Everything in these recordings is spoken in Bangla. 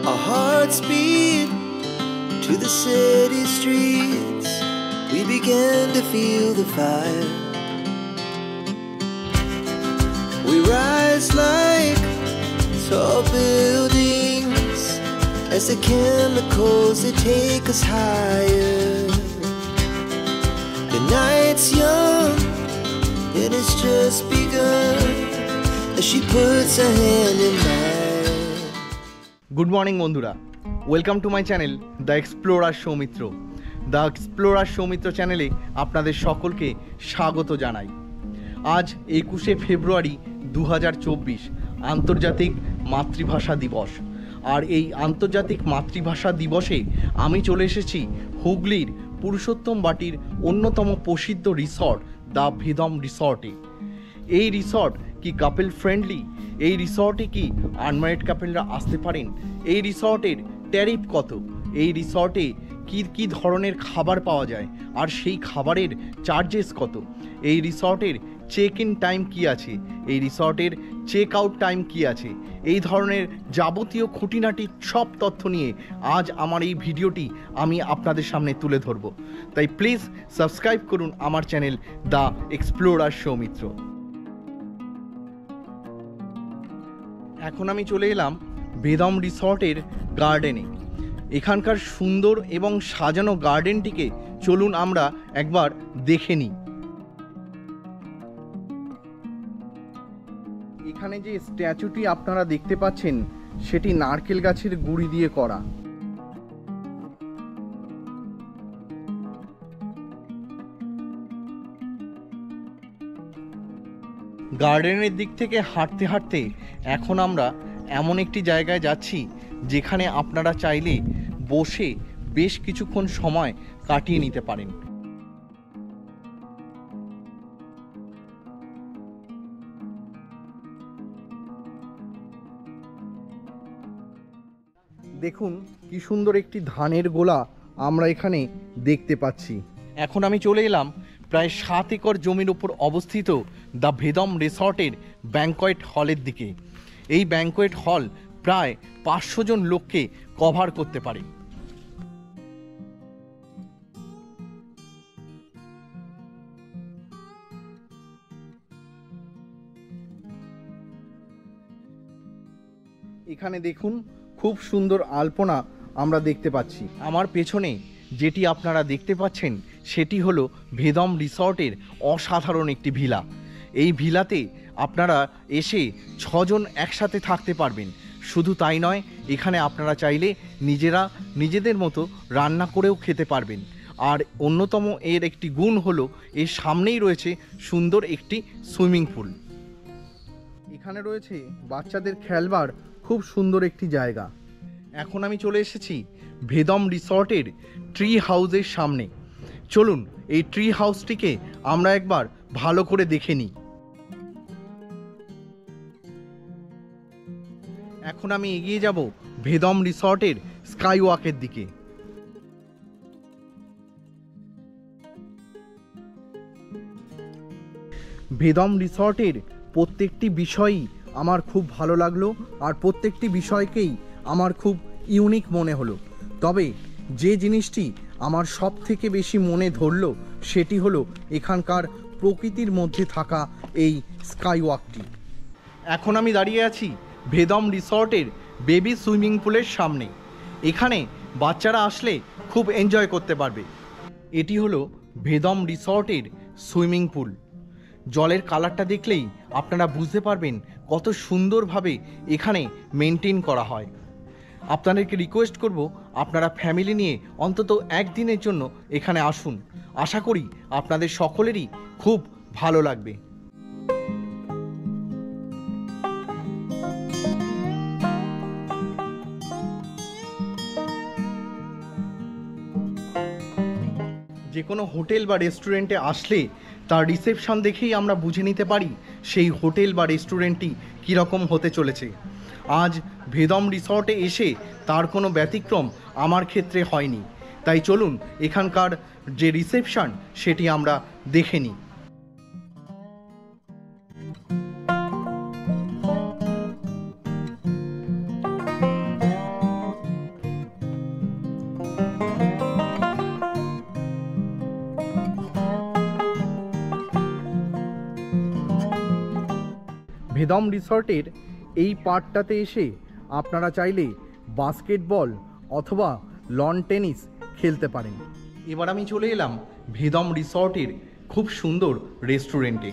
Our hearts beat to the city streets. We began to feel the fire. We rise like tall buildings as the chemicals they take us higher. The night's young and it's just begun as she puts her hand in mine. Good morning বন্ধুরা, welcome to my channel the explorer Soumitra. The explorer Soumitra চ্যানেলে আপনাদের সকলকে স্বাগত জানাই। আজ 21শে ফেব্রুয়ারি 2024 আন্তর্জাতিক মাতৃভাষা দিবস। আর এই আন্তর্জাতিক মাতৃভাষা দিবসে আমি চলে এসেছি হুগলির পুরুষোত্তম বাটির অন্যতম প্রসিদ্ধ রিসর্ট দ্য ভেদম রিসর্টে। এই রিসর্ট কি কাপল ফ্রেন্ডলি? এই রিসর্টে কি আনম্যারিড কাপলরা আসতে পারেন? এই রিসর্টের ট্যারিফ কত? এই রিসর্টে কি ধরনের খাবার পাওয়া যায় আর সেই খাবারের চার্জেস কত? এই রিসর্টের চেক ইন টাইম কি আছে? এই রিসর্টের চেক আউট টাইম কি আছে? এই ধরনের যাবতীয় খুঁটিনাটি সব তথ্য নিয়ে আজ আমার এই ভিডিওটি আমি আপনাদের সামনে তুলে ধরব। তাই প্লিজ সাবস্ক্রাইব করুন আমার চ্যানেল দ্য এক্সপ্লোরার সৌমিত্র। এখন আমি চলে এলাম ভেদম রিসর্টের গার্ডেনে। এখানকার সুন্দর এবং সাজানো গার্ডেনটিকে চলুন আমরা একবার দেখে নিই। এখানে যে স্ট্যাচুটি আপনারা দেখতে পাচ্ছেন সেটি নারকেল গাছের গুঁড়ি দিয়ে করা। গার্ডেনের দিক থেকে হাঁটতে হাঁটতে এখন আমরা এমন একটি জায়গায় যাচ্ছি যেখানে আপনারা চাইলে বসে বেশ কিছুক্ষণ সময় কাটিয়ে নিতে পারেন। দেখুন কি সুন্দর একটি ধানের গোলা আমরা এখানে দেখতে পাচ্ছি। এখন আমি চলে এলাম প্রায় 7 একর জমির উপর অবস্থিত দ্য ভেদম রিসর্টের ব্যাংকোয়েট হলের দিকে। এই ব্যাংকোয়েট হল প্রায় 500 জন লোককে কভার করতে পারে। এখানে দেখুন খুব সুন্দর আলপনা আমরা দেখতে পাচ্ছি। আমার পেছনে যেটি আপনারা দেখতে পাচ্ছেন সেটি হলো ভেদম রিসর্টের অসাধারণ একটি ভিলা। এই ভিলাতে আপনারা এসে 6 জন একসাথে থাকতে পারবেন। শুধু তাই নয়, এখানে আপনারা চাইলে নিজেদের মতো রান্না করেও খেতে পারবেন। আর অন্যতম এর একটি গুণ হলো এর সামনেই রয়েছে সুন্দর একটি সুইমিং পুল। এখানে রয়েছে বাচ্চাদের খেলবার খুব সুন্দর একটি জায়গা। এখন আমি চলে এসেছি ভেদম রিসর্টের ট্রি হাউসের সামনে। চলুন এই ট্রি হাউসটিকে আমরা একবার ভালো করে দেখে নিই। এখন আমি এগিয়ে যাব ভেদম রিসর্টের স্কাই ওয়াকের দিকে। ভেদম রিসর্টের প্রত্যেকটি বিষয়ই আমার খুব ভালো লাগলো আর প্রত্যেকটি বিষয়কেই আমার খুব ইউনিক মনে হলো। তবে যে জিনিসটি আমার সব থেকে বেশি মনে ধরলো সেটি হলো এখানকার প্রকৃতির মধ্যে থাকা এই স্কাই ওয়াকটি। এখন আমি দাঁড়িয়ে আছি ভেদম রিসর্টের বেবি সুইমিং পুলের সামনে। এখানে বাচ্চারা আসলে খুব এনজয় করতে পারবে। এটি হলো ভেদম রিসর্টের সুইমিং পুল। জলের কালারটা দেখলেই আপনারা বুঝতে পারবেন কত সুন্দরভাবে এখানে মেনটেন করা হয়। আপনাদেরকে রিকোয়েস্ট করব আপনারা ফ্যামিলি নিয়ে অন্তত একদিনের জন্য এখানে আসুন। আশা করি আপনাদের সকলেরই খুব ভালো লাগবে। যে কোনো হোটেল বা রেস্টুরেন্টে আসলে তার রিসেপশন দেখেই আমরা বুঝে নিতে পারি সেই হোটেল বা রেস্টুরেন্টটি কীরকম হতে চলেছে। আজ ভেদম রিসর্টে এসে তার কোনো ব্যতিক্রম আমার ক্ষেত্রে হয়নি। তাই চলুন এখানকার যে রিসেপশন সেটি আমরা দেখে নিই। ভেদম রিসর্টের এই পার্টটাতে এসে আপনারা চাইলে বাস্কেটবল অথবা লন টেনিস খেলতে পারেন। এবার আমি চলে এলাম ভেদম রিসর্টের খুব সুন্দর রেস্টুরেন্টে।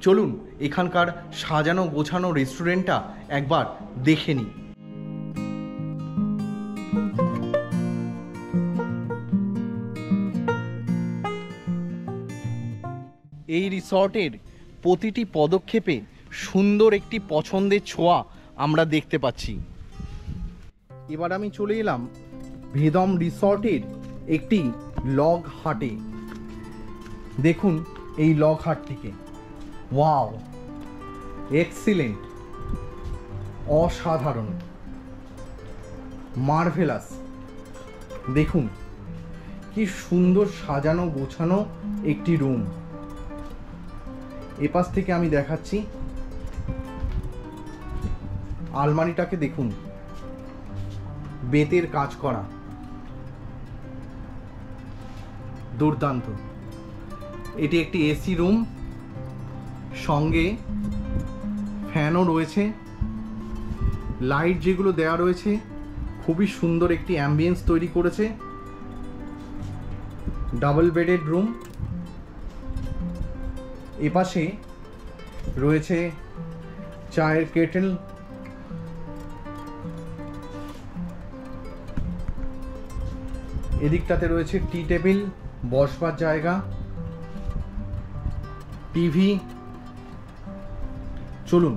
চলুন এখানকার সাজানো গোছানো রেস্টুরেন্টটা একবার দেখে নিই। এই রিসর্টের প্রতিটি পদক্ষেপে সুন্দর একটি পছন্দের ছোঁয়া আমরা দেখতে পাচ্ছি। এবার আমি চলে এলাম ভেদম রিসর্টের একটি লগ হাটে। দেখুন এই লগ হাটটিকে, ওয়াও, এক্সিলেন্ট, অসাধারণ, মার্ভেলাস। দেখুন কি সুন্দর সাজানো গোছানো একটি রুম। এপাশ থেকে আমি দেখাচ্ছি, আলমারিটাকে দেখুন, বেতের কাজ করা, দুর্দান্ত। এটি একটি এসি রুম, সঙ্গে ফ্যানও রয়েছে। লাইট যেগুলো দেওয়া রয়েছে খুবই সুন্দর একটি অ্যাম্বিয়েন্স তৈরি করেছে। Double bedded room. এপাশে রয়েছে চায়ের কেটেল, এদিকটাতে রয়েছে টি টেবিল, বসবার জায়গা, টিভি। চলুন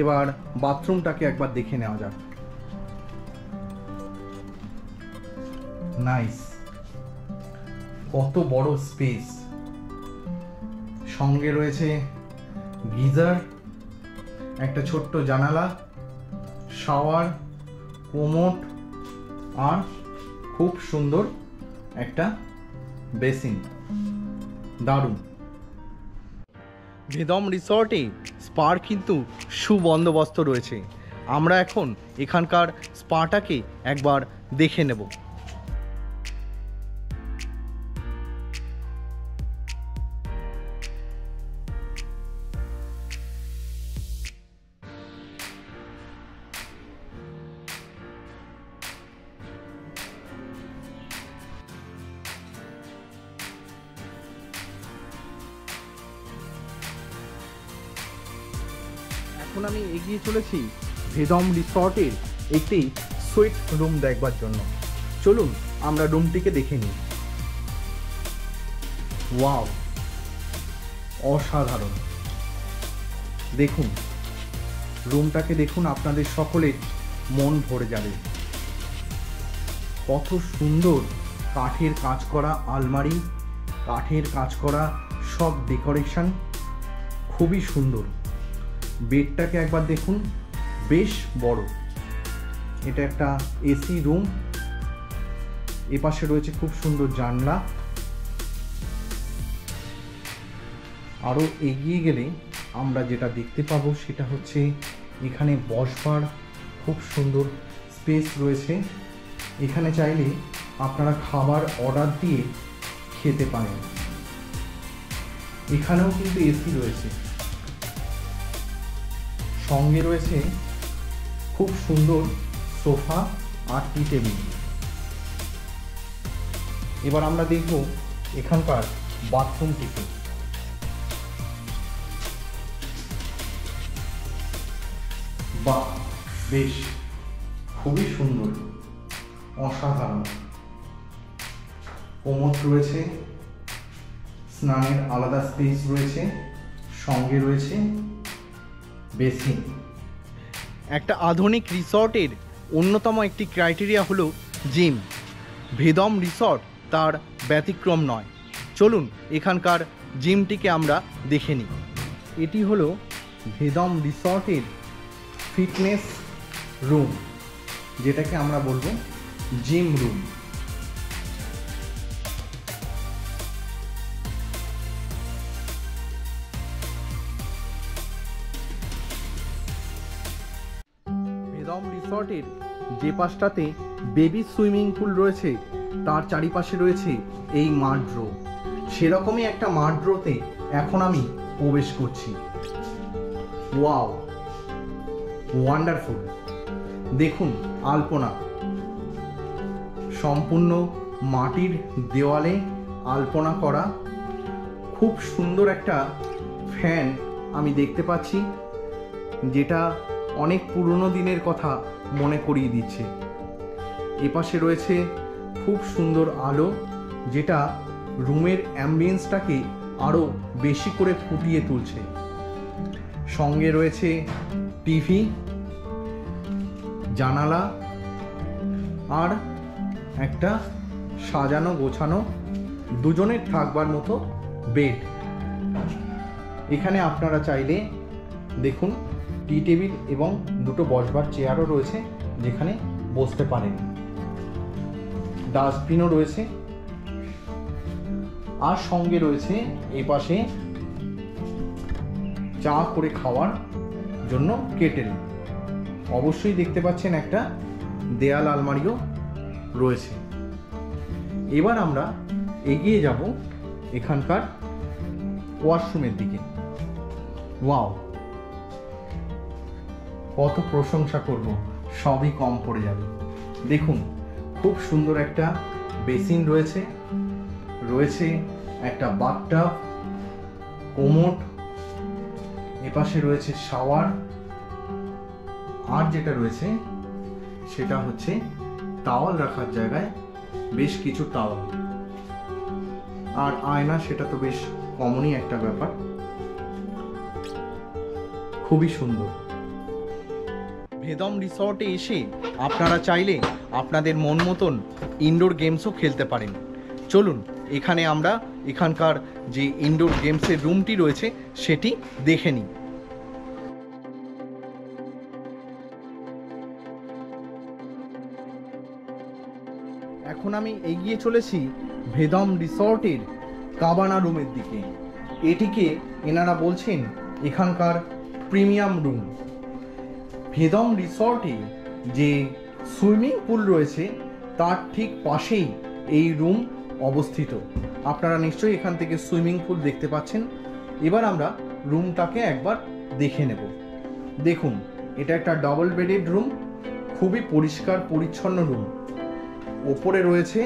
এবার বাথরুমটাকে একবার দেখে নেওয়া যাক। নাইস, কত বড় স্পেস। সঙ্গে রয়েছে গিজার, একটা ছোট্ট জানালা, শাওয়ার, কোমোড আর খুব সুন্দর একটা বেসিন। দারুণ। ভেদম রিসর্টে স্পার কিন্তু সুবন্দোবস্ত রয়েছে। আমরা এখন এখানকার স্পাটাকে একবার দেখে নেব। এখন আমি এগিয়ে চলেছি ভেদম রিসর্টের একটি সুইট রুম দেখবার জন্য। চলুন আমরা রুমটিকে দেখে নিই। ওয়াও, অসাধারণ। দেখুন রুমটাকে দেখুন, আপনাদের সকলের মন ভরে যাবে। কত সুন্দর কাঠের কাজ করা আলমারি, কাঠের কাজ করা সব ডেকোরেশন, খুবই সুন্দর। বেডটাকে একবার দেখুন, বেশ বড়। এটা একটা এসি রুম। এপাশে রয়েছে খুব সুন্দর জানলা। আরও এগিয়ে গেলে আমরা যেটা দেখতে পাবো সেটা হচ্ছে এখানে বসবার খুব সুন্দর স্পেস রয়েছে। এখানে চাইলে আপনারা খাবার অর্ডার দিয়ে খেতে পারেন। এখানেও কিন্তু এসি রয়েছে। সঙ্গে রয়েছে খুব সুন্দর সোফা আর টি টেবিল। এবার আমরা দেখব এখানকার বাথরুমটিকে। বাহ, বেশ, খুবই সুন্দর, অসাধারণ। কোমোড রয়েছে, স্নানের আলাদা স্পেস রয়েছে, সঙ্গে রয়েছে বেসিন। একটা আধুনিক রিসর্টের অন্যতম একটি ক্রাইটেরিয়া হলো জিম। ভেদম রিসর্ট তার ব্যতিক্রম নয়। চলুন এখানকার জিমটিকে আমরা দেখে নিই। এটি হলো ভেদম রিসর্টের ফিটনেস রুম, যেটাকে আমরা বলবো জিম রুম। ভেদম রিসর্টের যে পাশটাতে বেবি সুইমিং পুল রয়েছে তার চারিপাশে রয়েছে এই মাঠড্র। সেরকমই একটা মাঠড্রতে এখন আমি প্রবেশ করছি। Wow, wonderful. দেখুন আলপনা, সম্পূর্ণ মাটির দেওয়ালে আলপনা করা, খুব সুন্দর একটা ফ্যান আমি দেখতে পাচ্ছি, যেটা অনেক পুরনো দিনের কথা মনে করিয়ে দিচ্ছে। এপাশে রয়েছে খুব সুন্দর আলো, যেটা রুমের অ্যাম্বিয়েন্সটাকে আরও বেশি করে ফুটিয়ে তুলছে। সঙ্গে রয়েছে টিভি, জানালা আর একটা সাজানো গোছানো দুজনের থাকবার মতো বেড। এখানে আপনারা চাইলে দেখুন টি টেবিল এবং দুটো বসবার চেয়ারও রয়েছে, যেখানে বসতে পারেন। ডাস্টবিনও রয়েছে, আর সঙ্গে রয়েছে এই পাশে চা করে খাওয়ার জন্য কেটেল। অবশ্যই দেখতে পাচ্ছেন একটা দেয়াল আলমারিও রয়েছে। এবার আমরা এগিয়ে যাব এখানকার ওয়াশরুমের দিকে। ওয়াও, কত প্রশংসা করব, সবই কম পড়ে যাবে। দেখুন খুব সুন্দর একটা বেসিন রয়েছে, রয়েছে একটা বাথটাব, কোমোড, এপাশে রয়েছে শাওয়ার, আর যেটা রয়েছে সেটা হচ্ছে টাওয়াল রাখার জায়গায় বেশ কিছু টাওয়াল, আর আয়না, সেটা তো বেশ কমনই একটা ব্যাপার। খুবই সুন্দর। ভেদম রিসর্টে এসে আপনারা চাইলে আপনাদের মন মতন ইনডোর গেমসও খেলতে পারেন। চলুন এখানে আমরা এখানকার যে ইনডোর গেমসের রুমটি রয়েছে সেটি দেখে নিই। এখন আমি এগিয়ে চলেছি ভেদম রিসর্টের কাবানা রুমের দিকে। এটিকে এনারা বলছেন এখানকার প্রিমিয়াম রুম। ভেদম রিসর্টে যে সুইমিং পুল রয়েছে তার ঠিক পাশেই এই রুম অবস্থিত। আপনারা নিশ্চয়ই এখান থেকে সুইমিং পুল দেখতে পাচ্ছেন। এবার আমরা রুমটাকে একবার দেখে নেব। দেখুন এটা একটা ডাবল বেডেড রুম, খুবই পরিষ্কার পরিচ্ছন্ন রুম। ওপরে রয়েছে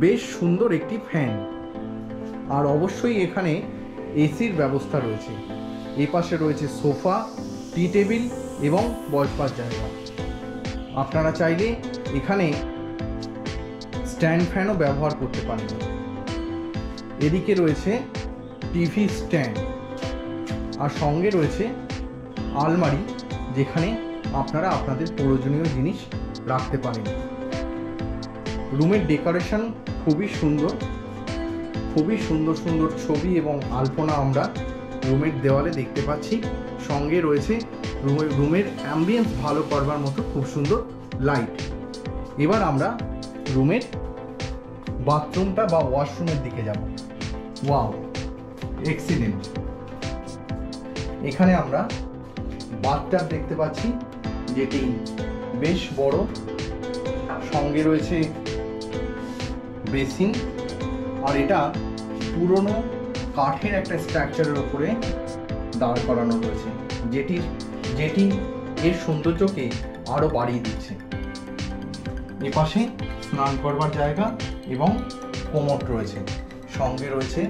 বেশ সুন্দর একটি ফ্যান, আর অবশ্যই এখানে এসির ব্যবস্থা রয়েছে। এই পাশে রয়েছে সোফা, টি টেবিল এবং বসবার জায়গা। আপনারা চাইলে এখানে স্ট্যান্ড ফ্যানও ব্যবহার করতে পারেন। এদিকে রয়েছে টিভি স্ট্যান্ড, আর সঙ্গে রয়েছে আলমারি, যেখানে আপনারা আপনাদের প্রয়োজনীয় জিনিস রাখতে পারেন। রুমের ডেকোরেশন খুবই সুন্দর, খুবই সুন্দর সুন্দর ছবি এবং আলপনা আমরা রুমের দেওয়ালে দেখতে পাচ্ছি। সঙ্গে রয়েছে রুমের অ্যাম্বিয়েন্স ভালো করবার মতো খুব সুন্দর লাইট। এবার আমরা রুমের বাথরুমটা বা ওয়াশরুমের দিকে যাব। Wow, excellent. এখানে আমরা বাথটাব দেখতে পাচ্ছি, যেটি বেশ বড়। সঙ্গে রয়েছে বেসিন, আর এটা পুরনো কাঠের একটা স্ট্রাকচারের উপরে দাঁড় করানো রয়েছে, যেটি এর সৌন্দর্যকে আরও বাড়িয়ে দিচ্ছে। এপাশে স্নান করবার জায়গা এবং কোমোড রয়েছে, সঙ্গে রয়েছে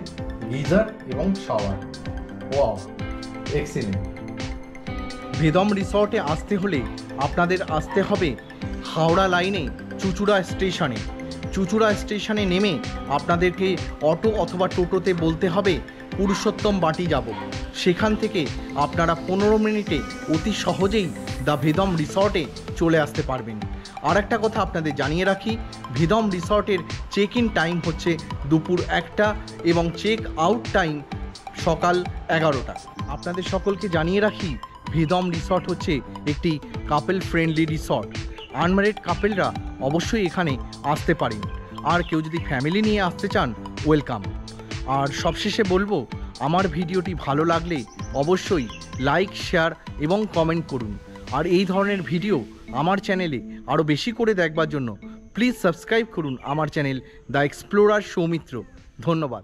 গিজার এবং শাওয়ার। Wow, excellent. ভেদম রিসর্টে আসতে হলে আপনাদের আসতে হবে হাওড়া লাইনে চুঁচুড়া স্টেশনে। চুঁচুড়া স্টেশনে নেমে আপনাদেরকে অটো অথবা টোটোতে বলতে হবে পুরুষোত্তম বাটি যাব। সেখান থেকে আপনারা 15 মিনিটে অতি সহজেই দ্য ভেদম রিসর্টে চলে আসতে পারবেন। আর একটা কথা আপনাদের জানিয়ে রাখি, ভেদম রিসর্টের চেক ইন টাইম হচ্ছে দুপুর 1টা এবং চেক আউট টাইম সকাল 11টা। আপনাদের সকলকে জানিয়ে রাখি, ভেদম রিসর্ট হচ্ছে একটি কাপল ফ্রেন্ডলি রিসর্ট। আনম্যারিড কাপেলরা অবশ্যই এখানে আসতে পারেন, আর কেউ যদি ফ্যামিলি নিয়ে আসতে চান ওয়েলকাম। আর সবশেষে বলবো, আমার ভিডিওটি ভালো লাগলে অবশ্যই লাইক, শেয়ার এবং কমেন্ট করুন। আর এই ধরনের ভিডিও আমার চ্যানেলে আরও বেশি করে দেখবার জন্য প্লিজ সাবস্ক্রাইব করুন আমার চ্যানেল দ্য এক্সপ্লোরার সৌমিত্র। ধন্যবাদ।